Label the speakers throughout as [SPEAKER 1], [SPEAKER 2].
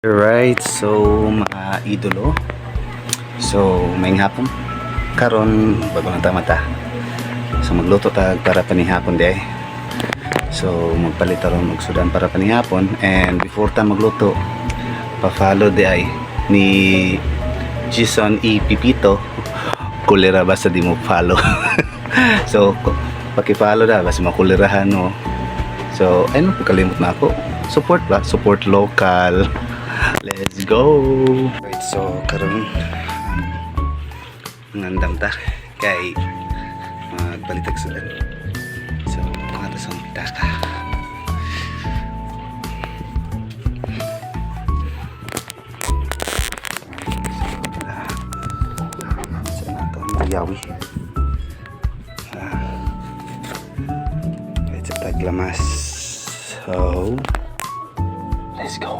[SPEAKER 1] Right, so mga idolo. So may hapon karon bago na ta mata. So magluto ta para panihapon di ay. So magpalit ron og sudan para panihapon, and before ta magluto pa-follow di ay ni Jason E. Pipito. Kulera basta di mo follow. So paki-follow da basta makulerahan no. So ayun, pagkalimot na ako. Support ba? Support local. Let's go. Right, so karon ngandam ta kay magbalitag sudan. So mga sa pitaka. So nato yawi. Let's taglamas. So let's go.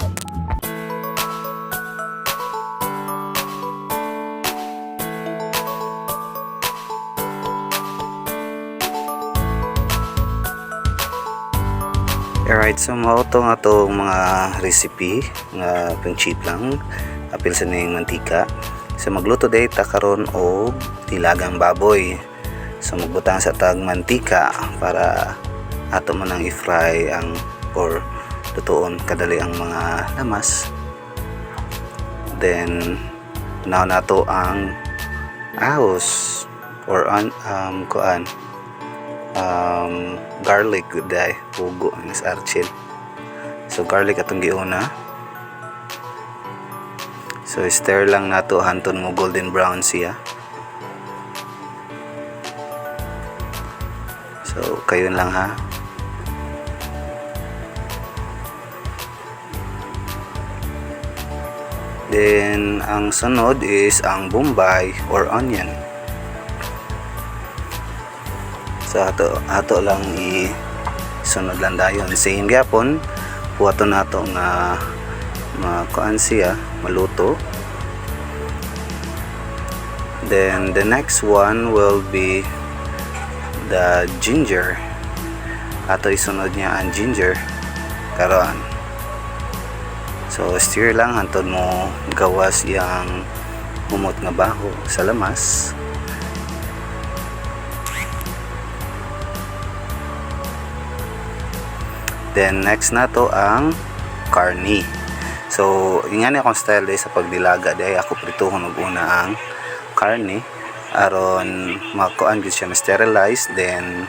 [SPEAKER 1] Alright, so mao to nga itong mga recipe nga pang cheap lang, apil sa ning mantika. So magluto day ta karon og tilagang baboy. So magbutang sa tag mantika para ato man ang i-fry ang or lutuon kadali ang mga lamas. Then now nato ang ahos or garlic day pugo ng archil. So garlic atong giuna. So stir lang nato hanton mo golden brown siya. So kayon lang ha. Then ang sunod is ang bombay or onion. So ato lang sunod lang dayon. Same gyapon buhaton nato nga makuan siya maluto. Then the next one will be the ginger. Ato isunod niya ang ginger karon. So stir lang hantod mo gawas yang humot nga baho sa lamas. Then next na to ang karni. So ingani akong style day sa pagdilaga day ako prituhon og una ang karni aron makuan gyud siya sterilize, then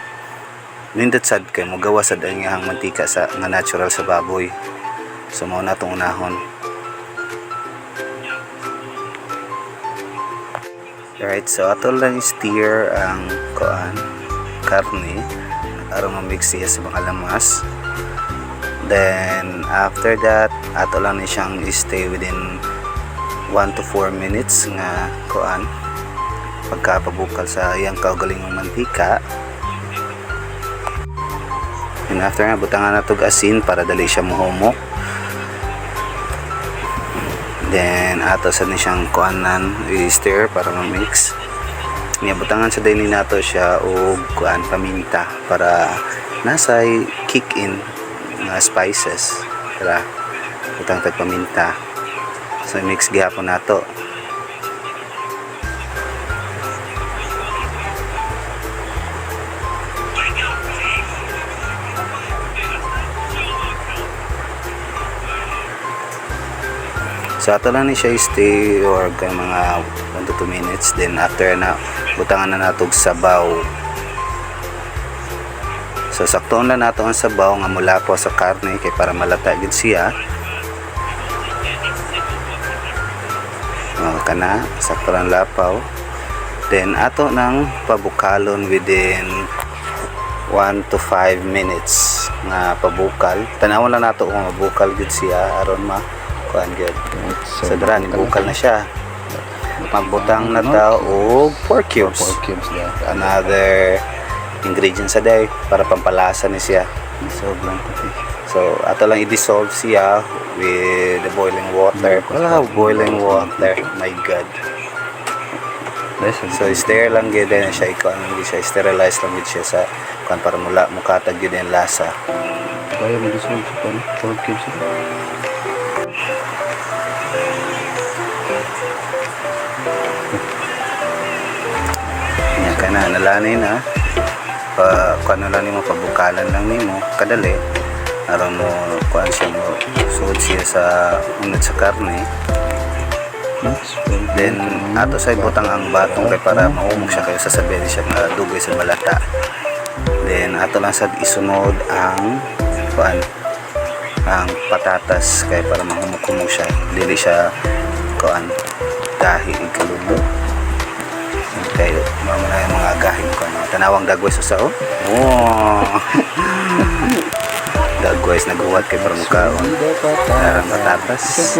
[SPEAKER 1] nindot sad kay mo gawa sad ang iyang mantika sa nga natural sa baboy. So mao na tong unahon. Right, so ato lang stir ang kuan karni aron ma-mix siya sa mga lamas. Then after that ato lang ni siyang stay within 1 to 4 minutes nga kuan pagkapabukal sa iyang kaugalingong mantika. And after nga butangan nato asin para dali siya mohumok. Then ato sa ni siyang kuanan i-stir para ma-mix. Niya butangan sa dini nato siya og kuan paminta para nasay kick in nga spices. Tara, butang tag paminta. So mix gyapon nato. So ato lang ni siya stay or mga 1 to 2 minutes. Then after na butangan na nato og sabaw. So saktoon lang nato ang sabaw nga mula po sa karne kay para malata gid siya. Kana sakto lang lapaw. Then ato nang pabukalon within 1 to 5 minutes nga pabukal. Tanawon lang nato kung mabukal gid siya aron ma kuan gyud. So dira ni bukal na siya. Magbutang na ta og pork cubes. Another ingredient sa day para pampalasa ni siya. So ato lang i-dissolve siya with the boiling water. Wala boiling water. My God. So stir lang gid na siya ikaw hindi siya sterilize lang gid siya sa kan para mula mukatag gid ang lasa.
[SPEAKER 2] Kaya mo dissolve sa pan, 4 cubes.
[SPEAKER 1] Yan ka na, nalanay na. Kung ano lang nimo, pabukalan lang nimo, kadali. Aron mo, kuhan siya mo, suod siya sa unod sa karne. Then, ato sa ibutang ang batong kay para maumog siya kayo sasabihin siya nga dugay sa balata. Then, ato lang sa isunod ang kuhan, ang patatas kay para mahumog-humog siya. Dili siya kuhan, gahi ikalulo. Kaya mamala yung mga gahi ko tanawang dagwes sa sao. Oh. Dagwes naguwat kay para mukaon. Karang patatas.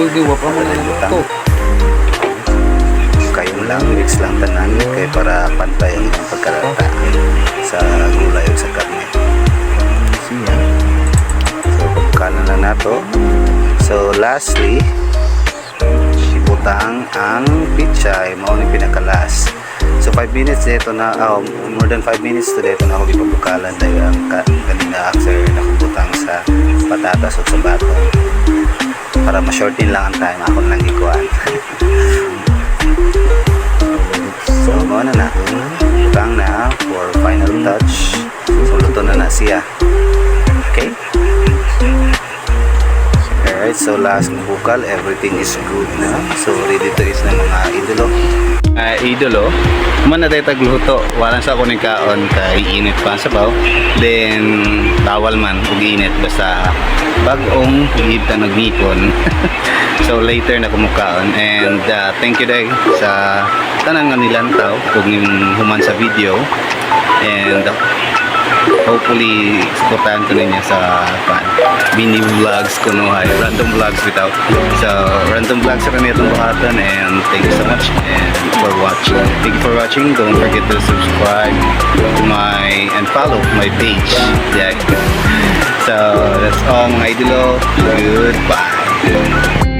[SPEAKER 1] Kayong lang, mix lang tanan kay para pantay ang pagkalata sa gulay o sa karne. So pagkalan lang nato. So lastly, ibutang ang pichay mao ni pinakalas. So 5 minutes dito na, more than 5 minutes to dito na ako ipabukalan dahil ang kanina after nakabutang sa patatas o sa bato para ma-shorten lang ang time ako lang ikuan. So mo na butang na for final touch. So luto na siya. Okay, alright, so last bukal, everything is good na. So ready to eat na mga idolo. Idolo, man na tayo tagluto. Walang sa kuning kaon kay init pa sa baw. Then bawal man ug init basta bag-ong hita nagmipon. So later na kumukaon and thank you day sa tanan nga nilantaw ug ning human sa video and hopefully supportahan ko ninyo sa mini vlogs ko no hay random vlogs without so random vlogs sa kanila itong buhatan and thank you so much and for watching. Don't forget to subscribe to my and follow my page. Yeah. So that's all mga idolo. Goodbye.